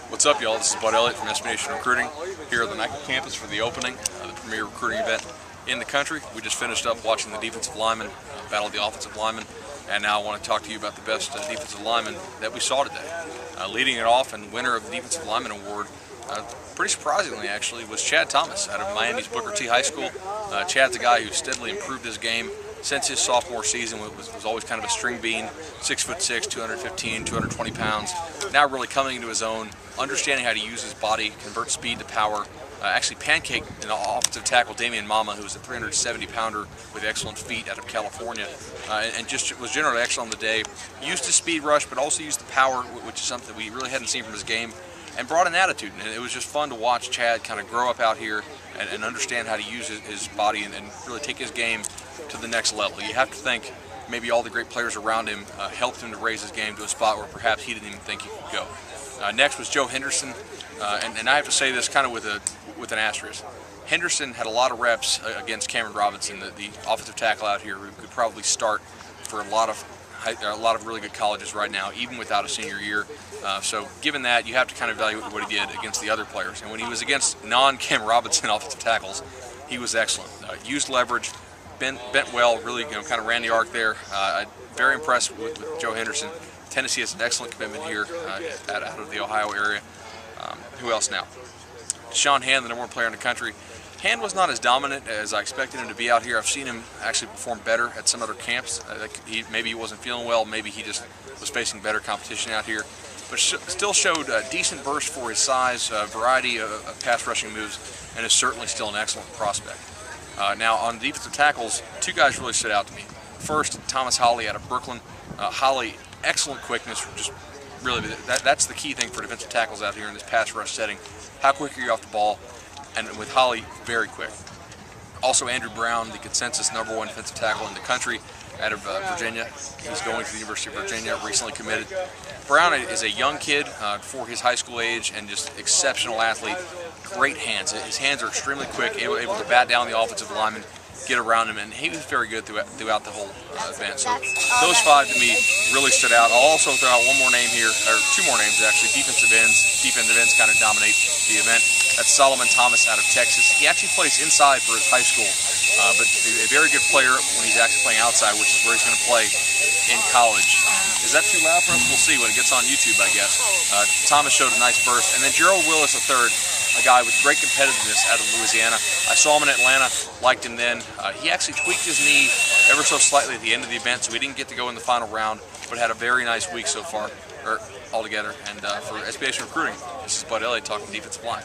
What's up, y'all? This is Bud Elliott from Nation Recruiting here at the Nike campus for the opening of the premier recruiting event in the country. We just finished up watching the defensive linemen battle the offensive linemen, and now I want to talk to you about the best defensive lineman that we saw today. Leading it off and winner of the Defensive Lineman Award, pretty surprisingly actually, was Chad Thomas out of Miami's Booker T High School. Chad's a guy who steadily improved his game since his sophomore season. Was always kind of a string bean, 6'6", 215, 220 pounds. Now really coming into his own, understanding how to use his body, convert speed to power. Actually pancaked an offensive tackle, Damian Mama, who was a 370-pounder with excellent feet out of California, and just was generally excellent on the day. Used his speed rush, but also used the power, which is something that we really hadn't seen from his game, and brought an attitude. And it was just fun to watch Chad kind of grow up out here and understand how to use his body and really take his game to the next level. You have to think maybe all the great players around him helped him to raise his game to a spot where perhaps he didn't even think he could go. Next was Joe Henderson, and I have to say this kind of with an asterisk. Henderson had a lot of reps against Cameron Robinson, the offensive tackle out here, who could probably start for a lot of really good colleges right now, even without a senior year. So given that, you have to kind of evaluate what he did against the other players. And when he was against non-Cam Robinson offensive tackles, he was excellent. Used leverage, bent well, really kind of ran the arc there. Very impressed with Joe Henderson. Tennessee has an excellent commitment here out of the Ohio area. Who else now? Sean Hand, the #1 player in the country. Hand was not as dominant as I expected him to be out here. I've seen him actually perform better at some other camps. Maybe he wasn't feeling well, maybe he just was facing better competition out here. But still showed a decent burst for his size, a variety of pass rushing moves, and is certainly still an excellent prospect. Now on defensive tackles, two guys really stood out to me. First, Thomas Holly out of Brooklyn. Holly, excellent quickness, just really that's the key thing for defensive tackles out here in this pass rush setting. How quick are you off the ball? And with Holly, very quick. Also Andrew Brown, the consensus #1 defensive tackle in the country out of Virginia. He's going to the University of Virginia, recently committed. Brown is a young kid for his high school age and just exceptional athlete. Great hands. His hands are extremely quick, able to bat down the offensive lineman, get around him, and he was very good throughout the whole event. So those five to me really stood out. I'll also throw out one more name here, or two more names actually. Defensive ends. Defensive ends kind of dominate the event. That's Solomon Thomas out of Texas. He actually plays inside for his high school, but a very good player when he's actually playing outside, which is where he's going to play in college. Is that too loud for us? We'll see when it gets on YouTube, I guess. Thomas showed a nice burst. And then Gerald Willis III, a guy with great competitiveness out of Louisiana. I saw him in Atlanta, liked him then. He actually tweaked his knee ever so slightly at the end of the event, so he didn't get to go in the final round, but had a very nice week so far, or altogether. And for Nation Recruiting, this is Bud Elliott talking defensive line.